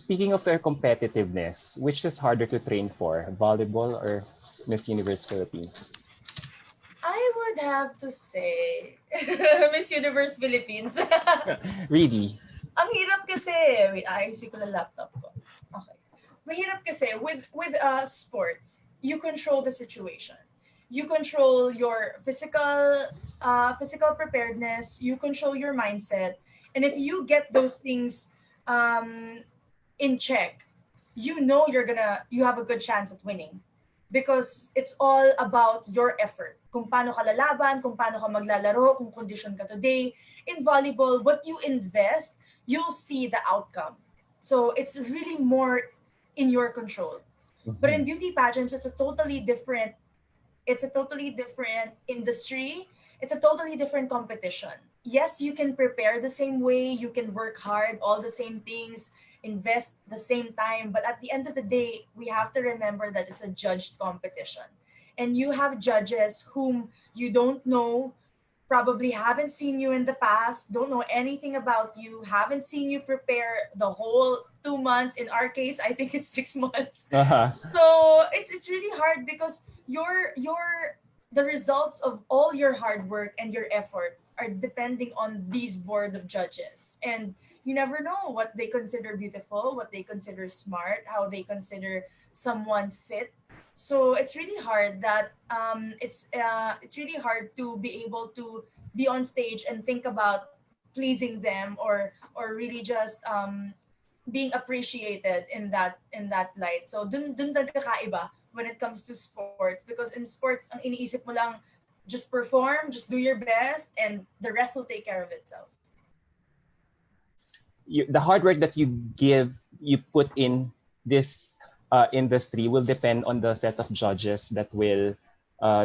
speaking of their competitiveness, which is harder to train for, volleyball or Miss Universe Philippines? I would have to say Miss Universe Philippines. Really? Ang hirap kasi, wait, ayusin ko lang laptop ko. Okay. Mahirap kasi with sports, you control the situation. You control your physical preparedness, you control your mindset. And if you get those things um in check, you know you have a good chance at winning because it's all about your effort. Kung paano ka lalaban, kung paano ka maglalaro, kung condition ka today. In volleyball, what you invest, you'll see the outcome. So it's really more in your control. But in Mhm. beauty pageants, it's a totally different industry. It's a totally different competition. Yes, you can prepare the same way, you can work hard, all the same things, invest the same time, but at the end of the day, we have to remember that it's a judged competition. And you have judges whom you don't know, probably haven't seen you in the past, don't know anything about you, haven't seen you prepare the whole 2 months. In our case, I think it's 6 months. Uh-huh. So it's really hard because your the results of all your hard work and your effort are depending on these board of judges, and you never know what they consider beautiful, what they consider smart, how they consider someone fit. So it's really hard that it's really hard to be able to be on stage and think about pleasing them, or really just being appreciated in that light. So dun nagkakaiba when it comes to sports, because in sports ang iniisip mo lang, just perform, just do your best, and the rest will take care of itself. The hard work that you put in this industry will depend on the set of judges that will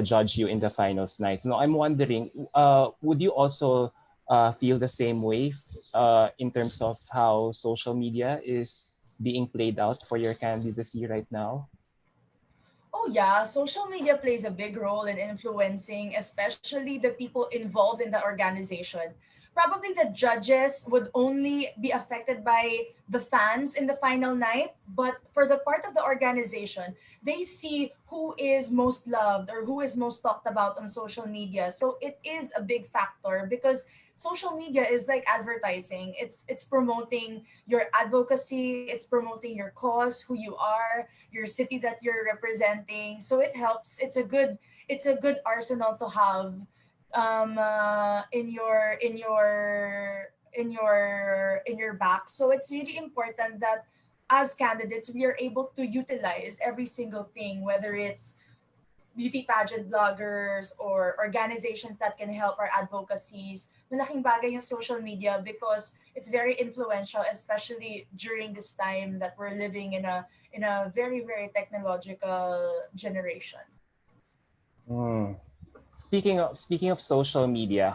judge you in the finals night. Now, I'm wondering, would you also feel the same way in terms of how social media is being played out for your candidacy right now? Oh yeah, social media plays a big role in influencing, especially the people involved in the organization. Probably the judges would only be affected by the fans in the final night, but for the part of the organization, they see who is most loved or who is most talked about on social media. So it is a big factor because social media is like advertising. It's promoting your advocacy, it's promoting your cause, who you are, your city that you're representing. So it helps. It's a good arsenal to have in your back. So it's really important that as candidates we are able to utilize every single thing, whether it's beauty pageant bloggers or organizations that can help our advocacies. Malaking bagay yung social media because it's very influential, especially during this time that we're living in a very very technological generation. Hmm. Speaking of social media,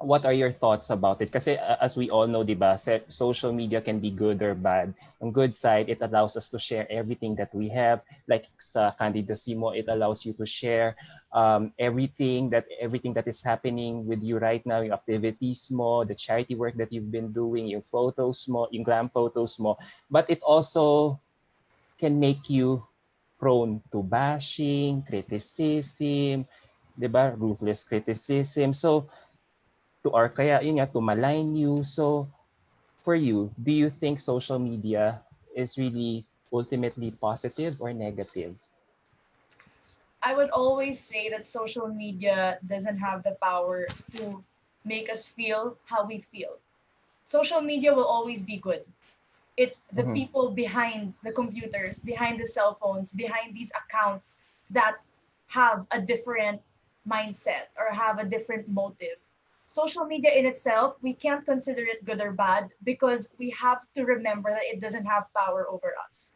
what are your thoughts about it? Kasi as we all know, 'di ba, social media can be good or bad. On good side, it allows us to share everything that we have. Like sa candidacy mo, it allows you to share everything that is happening with you right now, yung activities mo, the charity work that you've been doing, yung photos mo, yung glam photos mo. But it also can make you prone to bashing, criticism, 'di ba? Ruthless criticism. So kaya yun nga, to malign you. So for you, do you think social media is really ultimately positive or negative? I would always say that social media doesn't have the power to make us feel how we feel. Social media will always be good. It's the Mm-hmm. people behind the computers, behind the cell phones, behind these accounts that have a different mindset or have a different motive. Social media in itself, we can't consider it good or bad because we have to remember that it doesn't have power over us.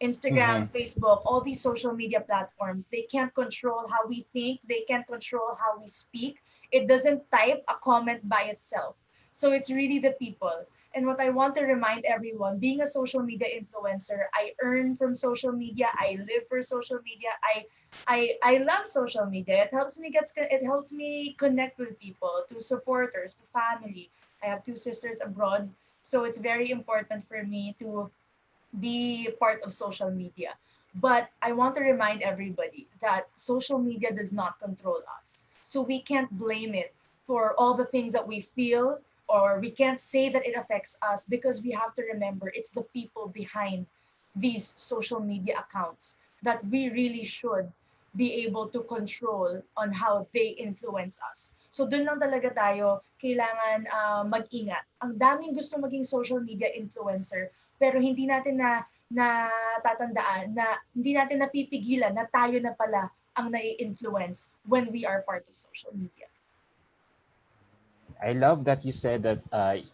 Mm-hmm. Instagram, Facebook, all these social media platforms, they can't control how we think, they can't control how we speak. It doesn't type a comment by itself. So it's really the people. And what I want to remind everyone, being a social media influencer, I earn from social media, I live for social media, I love social media. It helps me connect with people, to supporters, to family. I have two sisters abroad. So it's very important for me to be part of social media. But I want to remind everybody that social media does not control us. So we can't blame it for all the things that we feel, or we can't say that it affects us, because we have to remember it's the people behind these social media accounts that we really should be able to control on how they influence us. So doon lang talaga tayo kailangan mag-ingat. Ang daming gusto maging social media influencer, pero hindi natin natatandaan na hindi natin napipigilan na tayo na pala ang nai-influence when we are part of social media. I love that you said that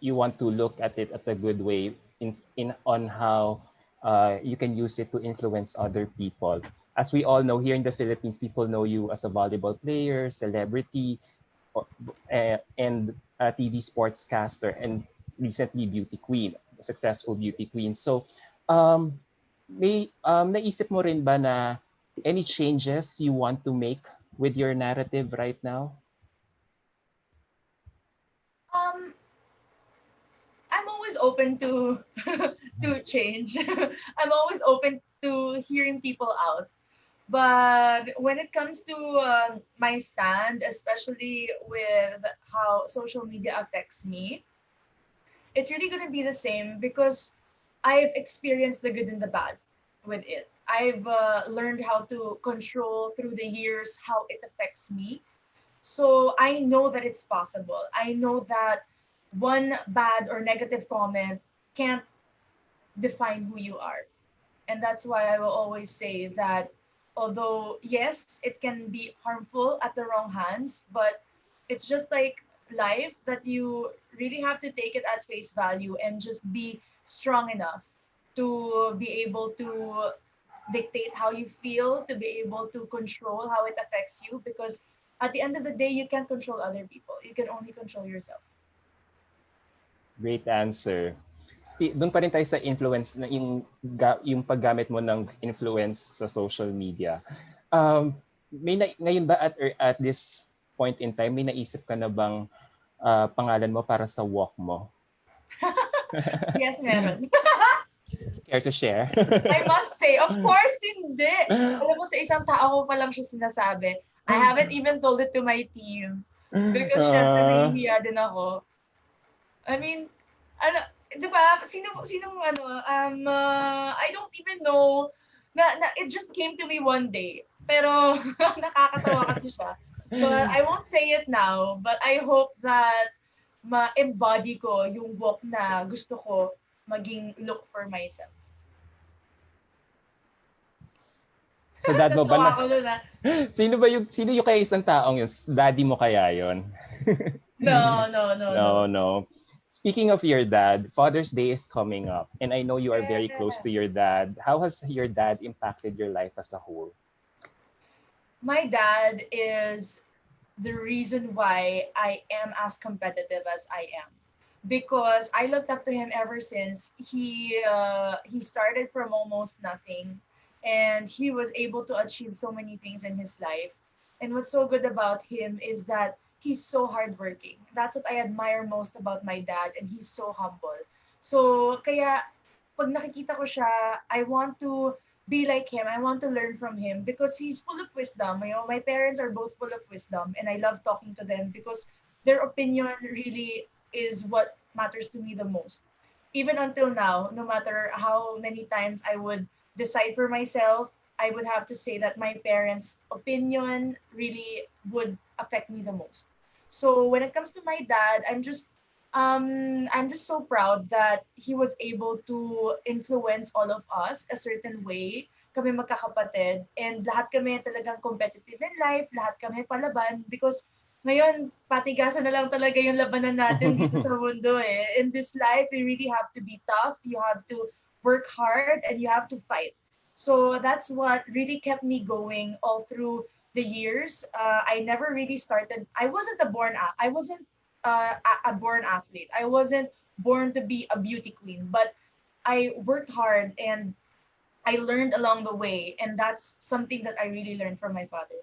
you want to look at it at a good way in on how you can use it to influence other people. As we all know, here in the Philippines, people know you as a volleyball player, celebrity, and a TV sportscaster, and recently beauty queen, a successful beauty queen. So, may naisip mo rin ba na any changes you want to make with your narrative right now? Um, I'm always open to to change. I'm always open to hearing people out. But when it comes to my stand, especially with how social media affects me, it's really going to be the same because I've experienced the good and the bad with it. I've learned how to control through the years how it affects me. So I know that it's possible. I know that one bad or negative comment can't define who you are. And that's why I will always say that although, yes, it can be harmful at the wrong hands, but it's just like life that you really have to take it at face value and just be strong enough to be able to dictate how you feel, to be able to control how it affects you, because at the end of the day, you can't control other people. You can only control yourself. Great answer. Doon pa rin tayo sa influence na yung paggamit mo ng influence sa social media. Ngayon ba at this point in time, may naisip ka na bang pangalan mo para sa walk mo? Yes, meron. Care to share? I must say, of course, hindi. Alam mo, sa isang tao ko pa lang siya sinasabi. I haven't even told it to my team. Because syempre, nahihiya din ako. I mean, ano, di ba, sinong ano, I don't even know, it just came to me one day. Pero, nakakatawa kasi siya. But I won't say it now, but I hope that ma-embody ko yung walk na gusto ko maging look for myself. Sa dad mo ba Natawa na? ako doon ah. Sino yung kaya isang taong yun? Daddy mo kaya yun? No. No. Speaking of your dad, Father's Day is coming up, and I know you are very close Yeah. to your dad. How has your dad impacted your life as a whole? My dad is the reason why I am as competitive as I am. Because I looked up to him ever since he started from almost nothing, and he was able to achieve so many things in his life. And what's so good about him is that he's so hardworking. That's what I admire most about my dad, and he's so humble. So kaya pag nakikita ko siya, I want to be like him. I want to learn from him because he's full of wisdom. You know, my parents are both full of wisdom, and I love talking to them because their opinion really is what matters to me the most. Even until now, no matter how many times I would decide for myself, I would have to say that my parents' opinion really would affect me the most. So when it comes to my dad, I'm just so proud that he was able to influence all of us a certain way. Kami magkakapatid, and lahat kami talagang competitive in life, lahat kami palaban because ngayon, patigasan na lang talaga yung labanan natin dito sa mundo eh. In this life, you really have to be tough, you have to work hard, and you have to fight. So that's what really kept me going all through the years. I never really started. I wasn't a born athlete. I wasn't born to be a beauty queen, but I worked hard and I learned along the way, and that's something that I really learned from my father.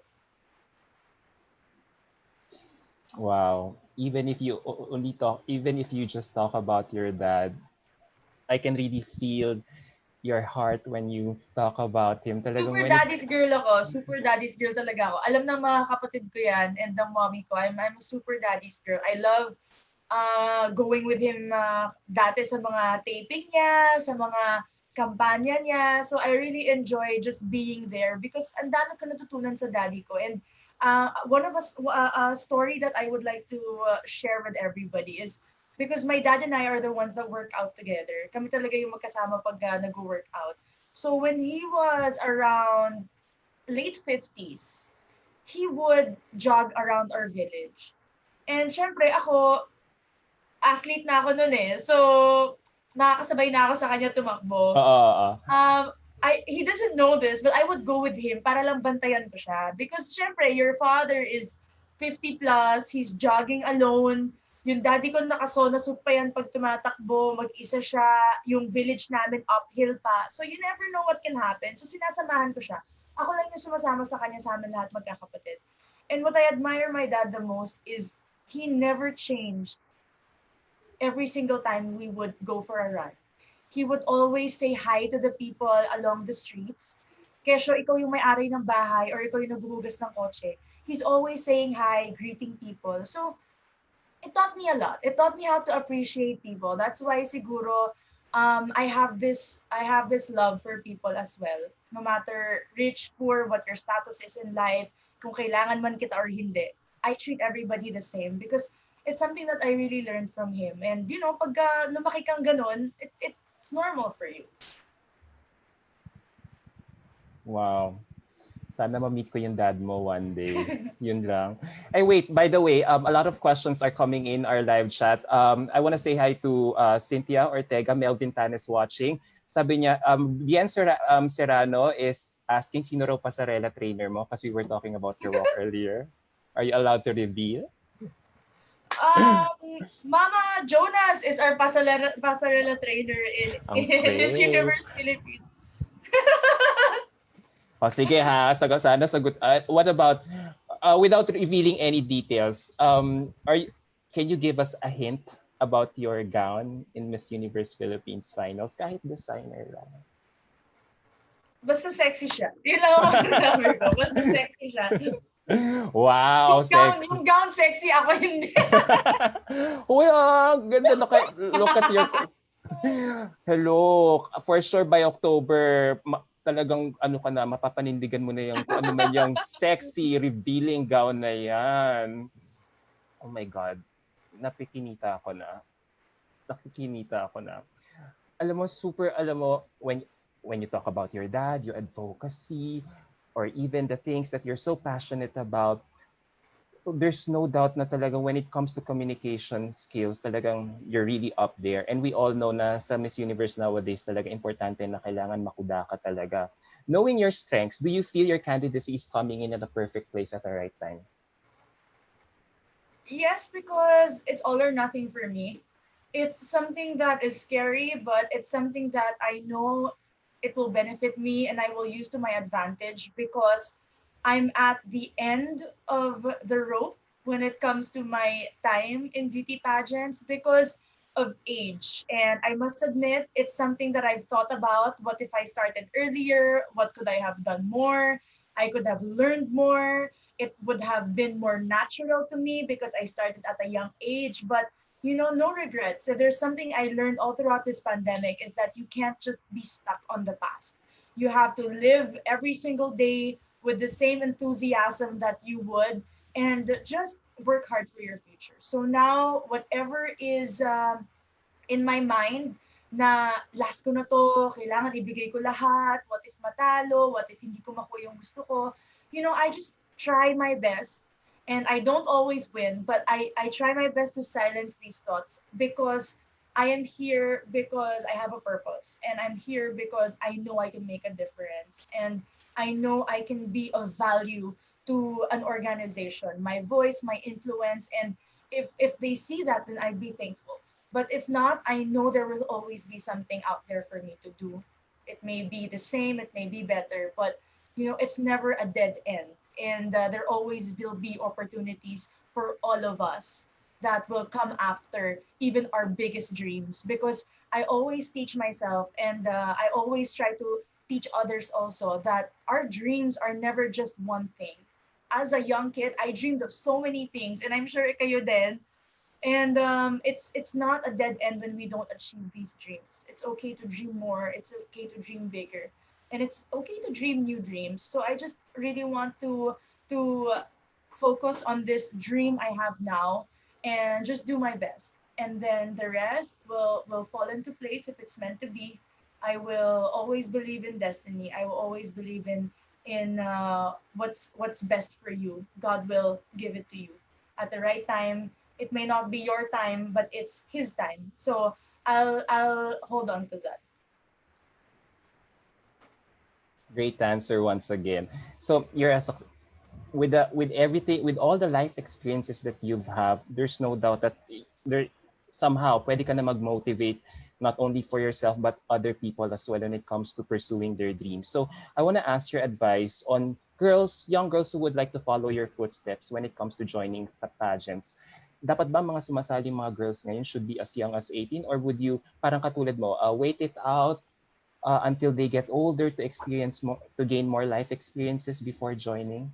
Wow. Even if you only talk, even if you just talk about your dad, I can really feel your heart when you talk about him. Talagang Super when it, daddy's girl ako. Super daddy's girl talaga ako. Alam ng mga kapatid ko yan and ng mommy ko. I'm a super daddy's girl. I love going with him dati sa mga taping niya, sa mga kampanya niya. So I really enjoy just being there because ang dami ko natutunan sa daddy ko. And one of us, a story that I would like to share with everybody is because my dad and I are the ones that work out together. Kami talaga yung magkasama pag nag-work out. So when he was around late 50s, he would jog around our village. And syempre ako, athlete na ako noon eh. So, nakakasabay na ako sa kanya tumakbo. oo. He doesn't know this, but I would go with him para lang bantayan ko siya. Because syempre, your father is 50 plus, he's jogging alone. Yung daddy ko nakasona suit pa yan pag tumatakbo, mag-isa siya, yung village namin uphill pa. So you never know what can happen. So sinasamahan ko siya. Ako lang yung sumasama sa kanya sa amin lahat magkakapatid. And what I admire my dad the most is he never changed every single time we would go for a run. He would always say hi to the people along the streets. Kesyo ikaw yung may-ari ng bahay or ikaw yung naghuhugas ng kotse. He's always saying hi, greeting people. So, it taught me a lot. It taught me how to appreciate people. That's why siguro I have this love for people as well. No matter rich, poor, what your status is in life, kung kailangan man kita or hindi, I treat everybody the same because it's something that I really learned from him. And you know, pagka lumaki kang ganun, it's normal for you. Wow. Sana ma-meet ko yung dad mo one day. Yun lang. Ay, wait, by the way, a lot of questions are coming in our live chat. I want to say hi to Cynthia Ortega. Melvin Tan is watching. Sabi niya, Bien Serrano is asking sino raw pasarela trainer mo kasi we were talking about your walk earlier. Are you allowed to reveal? Mama Jonas is our pasarela trainer in Miss Okay. Universe Philippines. O sige ha, sana sagot. What about, without revealing any details, can you give us a hint about your gown in Miss Universe Philippines Finals? Kahit designer lang. Basta sexy siya. Yun lang ang masasabi ko. Basta sexy siya. Wow, sexy. Yung gown sexy, ako hindi. Uy, ganda. Look at your... Hello. For sure by October, talagang ano ka na, mapapanindigan mo na yung kung ano man yung sexy, revealing gown na yan. Oh my God. Napikinita ako na. Nakikinita ako na. Alam mo, super, alam mo, when you talk about your dad, your advocacy, or even the things that you're so passionate about, there's no doubt na talagang when it comes to communication skills, talagang you're really up there. And we all know na sa Miss Universe nowadays talaga importante na kailangan makuda ka talaga. Knowing your strengths, do you feel your candidacy is coming in at the perfect place at the right time? Yes, because it's all or nothing for me. It's something that is scary, but it's something that I know it will benefit me and I will use to my advantage because I'm at the end of the rope when it comes to my time in beauty pageants because of age. And I must admit, it's something that I've thought about. What if I started earlier? What could I have done more? I could have learned more. It would have been more natural to me because I started at a young age. But no regrets. So there's something I learned all throughout this pandemic is that you can't just be stuck on the past. You have to live every single day with the same enthusiasm that you would and just work hard for your future. So now, whatever is in my mind na last ko na to, kailangan ibigay ko lahat, what if matalo, what if hindi ko makuha yung gusto ko, I just try my best and I don't always win, but I try my best to silence these thoughts because I am here because I have a purpose and I'm here because I know I can make a difference and I know I can be of value to an organization, my voice, my influence, and if they see that, then I'd be thankful. But if not, I know there will always be something out there for me to do. It may be the same, it may be better, but it's never a dead end. And there always will be opportunities for all of us that will come after even our biggest dreams. Because I always teach myself, and I always try to teach others also, that our dreams are never just one thing. As a young kid, I dreamed of so many things, and I'm sure kayo din. And it's not a dead end when we don't achieve these dreams. It's okay to dream more. It's okay to dream bigger, and it's okay to dream new dreams. So I just really want to focus on this dream I have now, and just do my best. And then the rest will fall into place if it's meant to be. I will always believe in destiny. I will always believe in what's best for you. God will give it to you at the right time. It may not be your time, but it's his time. So I'll hold on to that. Great answer once again. So you're a with everything, with all the life experiences that you've have, there's no doubt that there somehow pwede ka na mag-motivate not only for yourself but other people as well when it comes to pursuing their dreams. So I want to ask your advice on young girls who would like to follow your footsteps when it comes to joining pageants. Dapat ba mga sumasali mga girls ngayon should be as young as 18, or would you parang katulad mo, wait it out until they get older to experience more, to gain more life experiences before joining?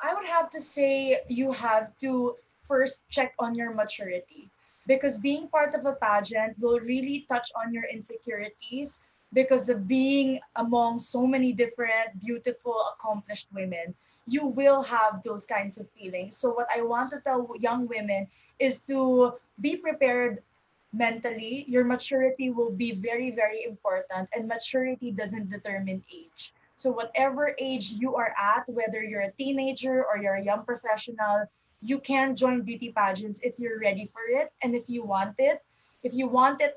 I would have to say you have to first check on your maturity, because being part of a pageant will really touch on your insecurities because of being among so many different, beautiful, accomplished women. You will have those kinds of feelings. So, what I want to tell young women is to be prepared mentally. Your maturity will be very, very important, and maturity doesn't determine age. So whatever age you are at, whether you're a teenager or you're a young professional, you can join beauty pageants if you're ready for it and if you want it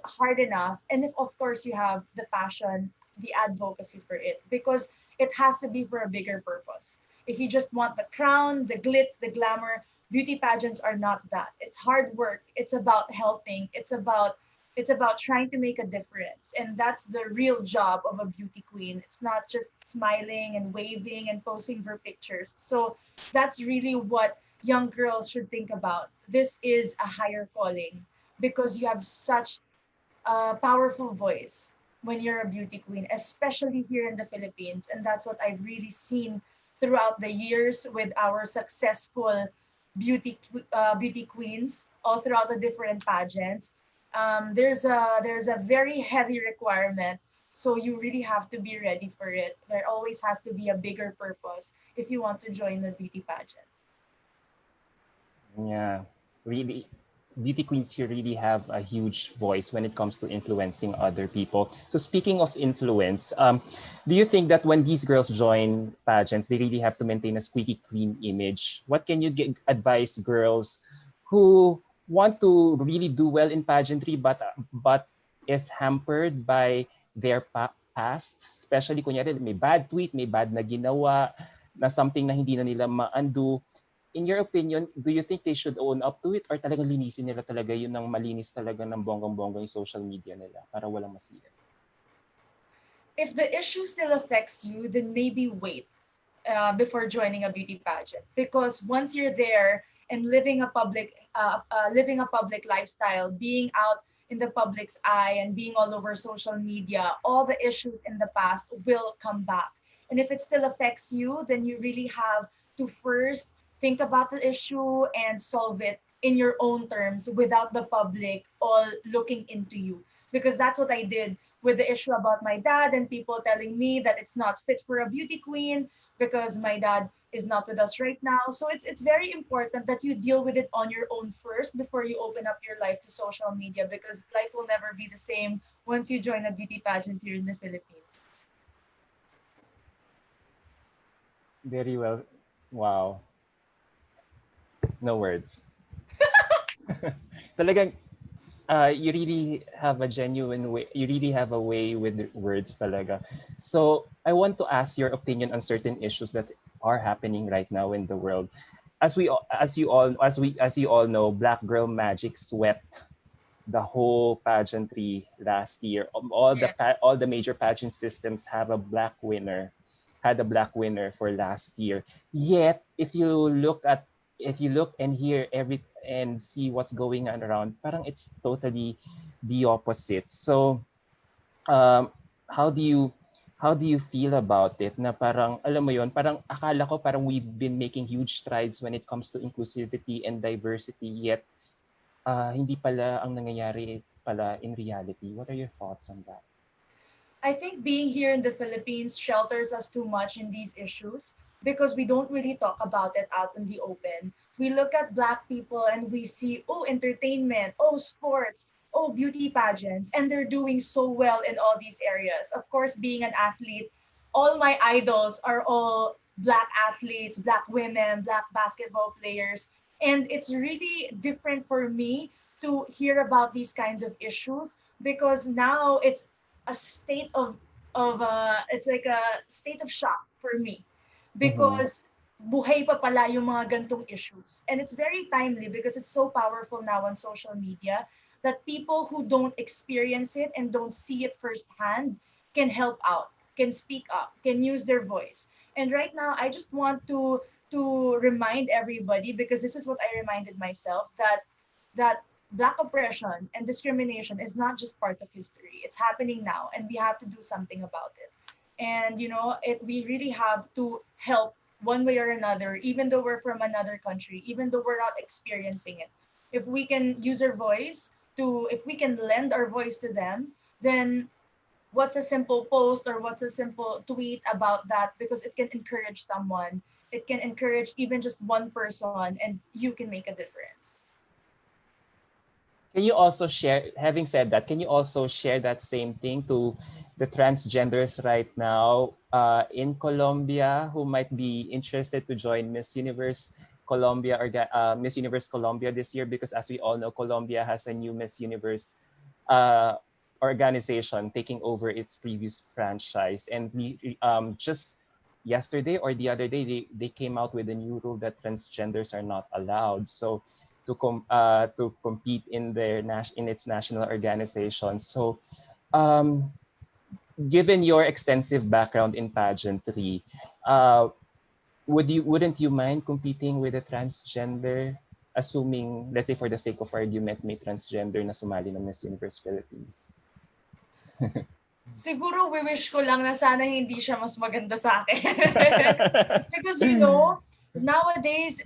hard enough, and if of course you have the passion, the advocacy for it, because it has to be for a bigger purpose. If you just want the crown, the glitz, the glamour, beauty pageants are not that. It's hard work. It's about helping. It's about trying to make a difference. And that's the real job of a beauty queen. It's not just smiling and waving and posing for pictures. So that's really what young girls should think about. This is a higher calling because you have such a powerful voice when you're a beauty queen, especially here in the Philippines. And that's what I've really seen throughout the years with our successful beauty queens all throughout the different pageants. There's a very heavy requirement, so you really have to be ready for it. There always has to be a bigger purpose if you want to join the beauty pageant. Yeah, really, beauty queens here really have a huge voice when it comes to influencing other people. So speaking of influence, do you think that when these girls join pageants, they really have to maintain a squeaky clean image? What can you advise girls who want to really do well in pageantry, but is hampered by their past, especially kunyari may bad tweet, may bad na ginawa, na something na hindi na nila ma-undo. In your opinion, do you think they should own up to it, or talagang linisin nila talaga yun ng malinis talaga ng bonggang-bongga yung social media nila para walang masira? If the issue still affects you, then maybe wait before joining a beauty pageant, because once you're there and living a public lifestyle, being out in the public's eye and being all over social media, all the issues in the past will come back. And if it still affects you, then you really have to first think about the issue and solve it in your own terms without the public all looking into you, because that's what I did with the issue about my dad and people telling me that it's not fit for a beauty queen because my dad is not with us right now. So it's very important that you deal with it on your own first before you open up your life to social media, because life will never be the same once you join a beauty pageant here in the Philippines. Very well. Wow. No words. Talagang you really have a genuine way, you really have a way with words talaga. So I want to ask your opinion on certain issues that are happening right now in the world. As you all know, Black Girl Magic swept the whole pageantry last year. Yeah. All the major pageant systems have a black winner, had a black winner for last year. Yet, if you look at if you look and hear and see what's going on around, parang it's totally the opposite. So um, how do you feel about it na parang alam mo yon, parang akala ko parang we've been making huge strides when it comes to inclusivity and diversity, yet hindi pala ang nangyayari pala in reality. What are your thoughts on that? I think being here in the Philippines shelters us too much in these issues because we don't really talk about it out in the open. We look at Black people and we see, oh, entertainment, oh, sports, oh, beauty pageants, and they're doing so well in all these areas. Of course, being an athlete, all my idols are all Black athletes, Black women, Black basketball players. And it's really different for me to hear about these kinds of issues because now it's a state of it's like a state of shock for me Mm-hmm. because buhay pa pala yung mga gantong issues. And it's very timely because it's so powerful now on social media that people who don't experience it and don't see it firsthand can help out, can speak up, can use their voice. And right now I just want to remind everybody, because this is what I reminded myself, that Black oppression and discrimination is not just part of history. It's happening now, and we have to do something about it. And we really have to help one way or another, even though we're from another country, even though we're not experiencing it. If we can use our voice if we can lend our voice to them, then what's a simple post or what's a simple tweet about that? Because it can encourage someone. It can encourage even just one person, and you can make a difference. Can you also share, having said that, can you also share that same thing to the transgenders right now in Colombia who might be interested to join Miss Universe Colombia or Miss Universe Colombia this year? Because as we all know, Colombia has a new Miss Universe uh, organization taking over its previous franchise. And just yesterday or the other day, they came out with a new rule that transgenders are not allowed. So to compete in in its national organization. So, um, given your extensive background in pageantry, uh, wouldn't you mind competing with a transgender? Assuming, let's say for the sake of argument, may transgender na sumali ng Miss Universe Philippines. Siguro wish ko lang na sana hindi siya mas maganda sa akin. Because nowadays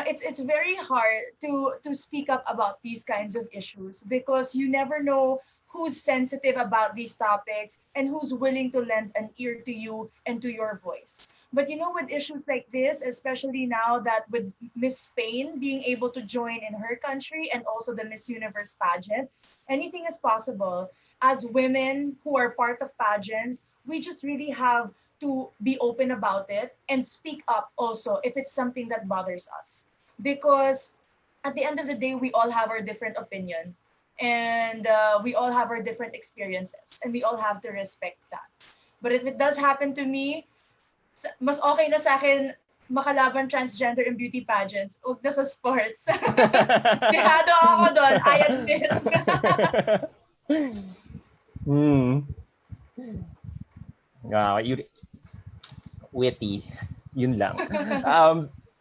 it's very hard to speak up about these kinds of issues because you never know who's sensitive about these topics and who's willing to lend an ear to you and to your voice. But with issues like this, especially now that with Miss Spain being able to join in her country and also the Miss Universe pageant, anything is possible. As women who are part of pageants, we just really have to be open about it and speak up also if it's something that bothers us. Because at the end of the day, we all have our different opinion, and we all have our different experiences, and we all have to respect that. But if it does happen to me, mas okay na sa akin makalaban transgender in beauty pageants, huwag na sa sports. Dehado ako doon, I admit. Hmm. Wow, witty. Yun lang.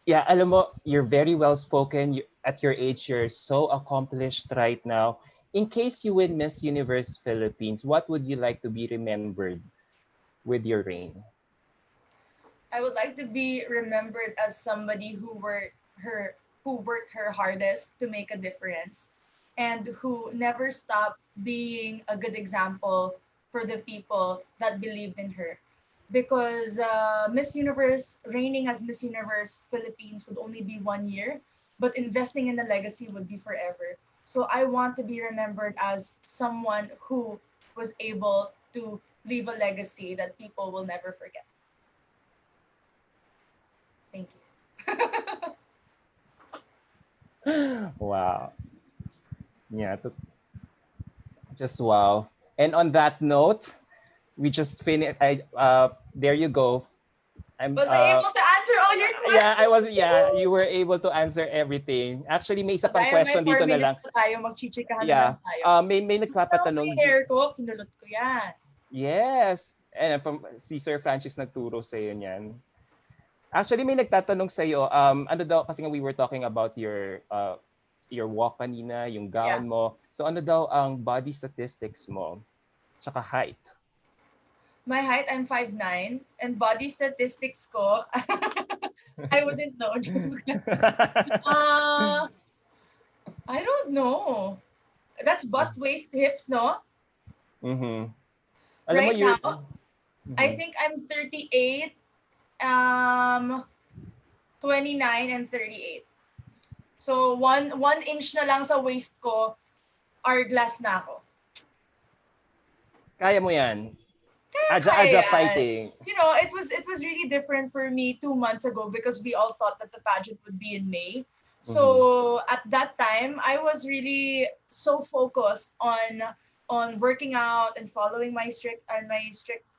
Yeah, alam mo, you're very well spoken. At your age, you're so accomplished right now. In case you win Miss Universe Philippines, what would you like to be remembered with your reign? I would like to be remembered as somebody who worked her hardest to make a difference and who never stopped being a good example for the people that believed in her. Because Miss Universe, reigning as Miss Universe Philippines would only be 1 year, but investing in the legacy would be forever. So I want to be remembered as someone who was able to leave a legacy that people will never forget. Thank you. Wow. Yeah, just wow. And on that note, we just finished. There you go. I'm Was I able to answer all your yeah, I was questions? yeah, you were able to answer everything. Actually, may isa So pang dahil may question four dito na lang. minutes pa tayo, magchichikahan na lang Yeah. tayo. May Ikaw mo nagpapatanong. yung hair ko, kinulot ko yan. Yes. And from si Sir Francis nagturo sa iyo niyan. Actually, may nagtatanong sa iyo, ano daw kasi nga we were talking about your walk kanina, yung Yeah. gown mo. So ano daw ang body statistics mo, tsaka height? My height, I'm 5'9", and body statistics ko, I wouldn't know. Joke lang. uh, I don't know. That's bust, waist, hips, no? Mhm. Alam mo Right you're now, I mhm. think I'm 38, um, 29, and 38. So, one inch na lang sa waist ko, hourglass na ako. Kaya mo 'yan. Kaya Aja yan. fighting. It was really different for me 2 months ago because we all thought that the pageant would be in May. Mhm. So at that time, I was really so focused on working out and following my strict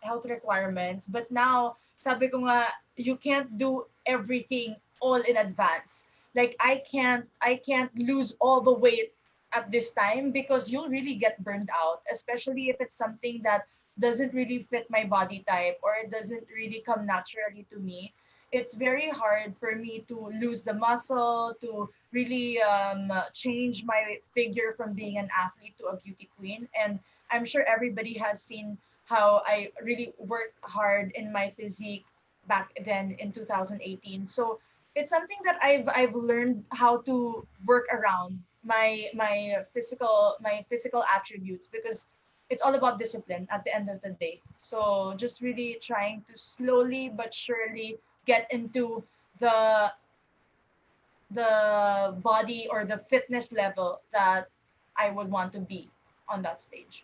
health requirements. But now, sabi ko nga, you can't do everything all in advance. Like I can't lose all the weight at this time because you'll really get burned out, especially if it's something that doesn't really fit my body type or it doesn't really come naturally to me. It's very hard for me to lose the muscle, to really change my figure from being an athlete to a beauty queen. And I'm sure everybody has seen how I really worked hard in my physique back then in 2018. So it's something that I've learned how to work around my physical attributes because it's all about discipline at the end of the day. So just really trying to slowly but surely get into the the body or the fitness level that I would want to be on that stage.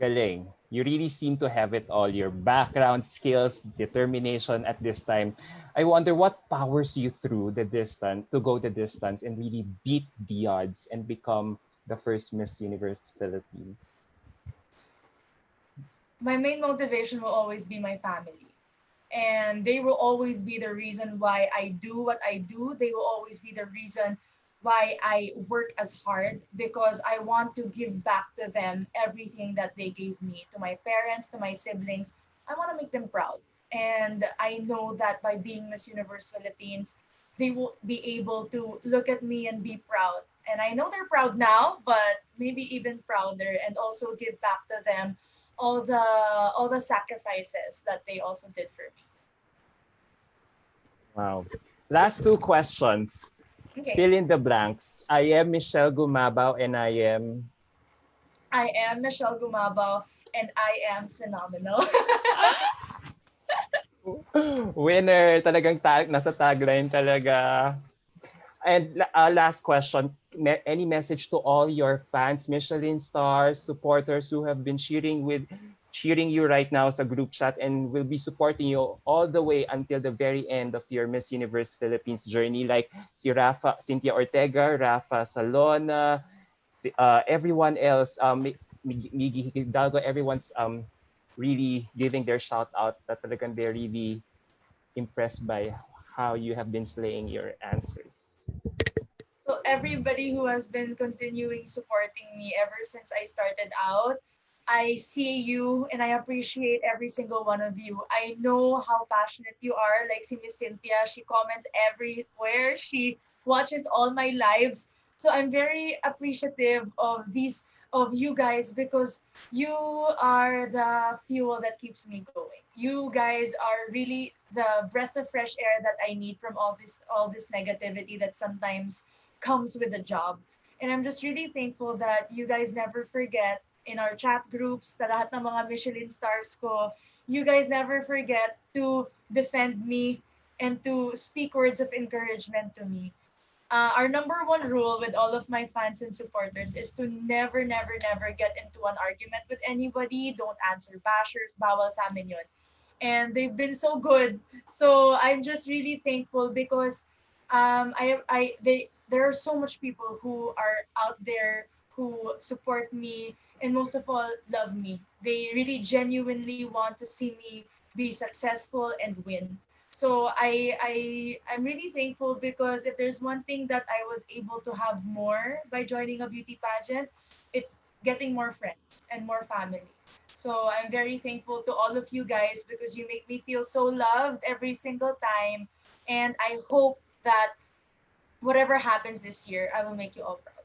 Galing. You really seem to have it all. Your background, skills, determination at this time. I wonder what powers you through the distance to go the distance and really beat the odds and become the first Miss Universe Philippines. My main motivation will always be my family. And they will always be the reason why I do what I do. They will always be the reason why I work as hard because I want to give back to them everything that they gave me, to my parents, to my siblings. I want to make them proud. And I know that by being Miss Universe Philippines, they will be able to look at me and be proud. And I know they're proud now, but maybe even prouder and also give back to them all the sacrifices that they also did for me. Wow. Last two questions. Okay. Fill in the blanks. I am Michelle Gumabao and I am I am Michelle Gumabao and I am phenomenal. winner. Talagang nasa tagline talaga. And last question, any message to all your fans, Michelin stars, supporters who have been cheering you right now sa group chat and will be supporting you all the way until the very end of your Miss Universe Philippines journey, like si Rafa, Cynthia Ortega, Rafa Salona, everyone else, Miggy Hidalgo, everyone's really giving their shout out that talagang they're really impressed by how you have been slaying your answers. So everybody who has been continuing supporting me ever since I started out, I see you and I appreciate every single one of you. I know how passionate you are. Like si Miss Cynthia, she comments everywhere. She watches all my lives. So I'm very appreciative of you guys because you are the fuel that keeps me going. You guys are really the breath of fresh air that I need from all this negativity that sometimes comes with the job. And I'm just really thankful that you guys never forget in our chat groups, sa lahat ng mga Michelin stars ko, you guys never forget to defend me and to speak words of encouragement to me. Our number one rule with all of my fans and supporters is to never, never, never get into an argument with anybody. Don't answer bashers. Bawal sa amin yun. And they've been so good. So I'm just really thankful because there are so much people who are out there who support me and most of all love me. They really genuinely want to see me be successful and win. So I'm really thankful because if there's one thing that I was able to have more by joining a beauty pageant, it's getting more friends and more family. So I'm very thankful to all of you guys because you make me feel so loved every single time. And I hope that whatever happens this year, I will make you all proud.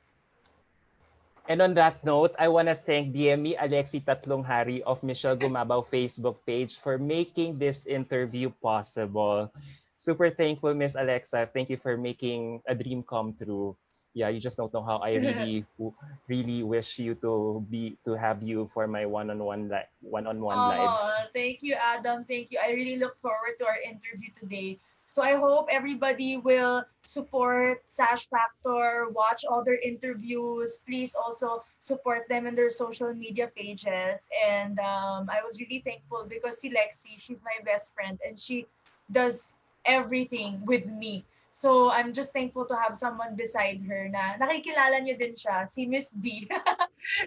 And on that note, I want to thank DME Alexi Tatlonghari of Michelle Gumabao Facebook page for making this interview possible. Super thankful, Miss Alexa. Thank you for making a dream come true. Yeah, you just don't know how I really wish you to have you for my one-on-one lives. Oh, thank you, Adam. Thank you. I really look forward to our interview today. So I hope everybody will support Sash Factor, watch all their interviews. Please also support them in their social media pages. And I was really thankful because si Lexi, she's my best friend, and she does everything with me. So I'm just thankful to have someone beside her na nakikilala niyo din siya, si Miss D.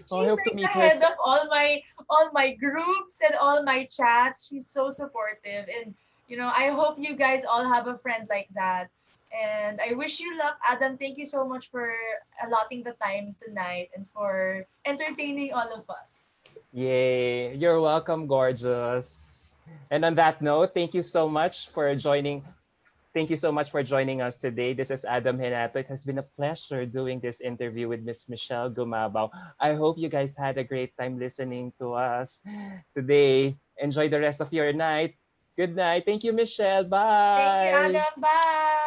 Oh, I She's hope to like the meet her. head of all my groups and all my chats. She's so supportive, and I hope you guys all have a friend like that. And I wish you luck, Adam. Thank you so much for allotting the time tonight and for entertaining all of us. Yay! You're welcome, gorgeous. And on that note, thank you so much for joining. Thank you so much for joining us today. This is Adam Hinato. It has been a pleasure doing this interview with Miss Michelle Gumabao. I hope you guys had a great time listening to us today. Enjoy the rest of your night. Good night. Thank you, Michelle. Thank you, Bye. Adam. Bye.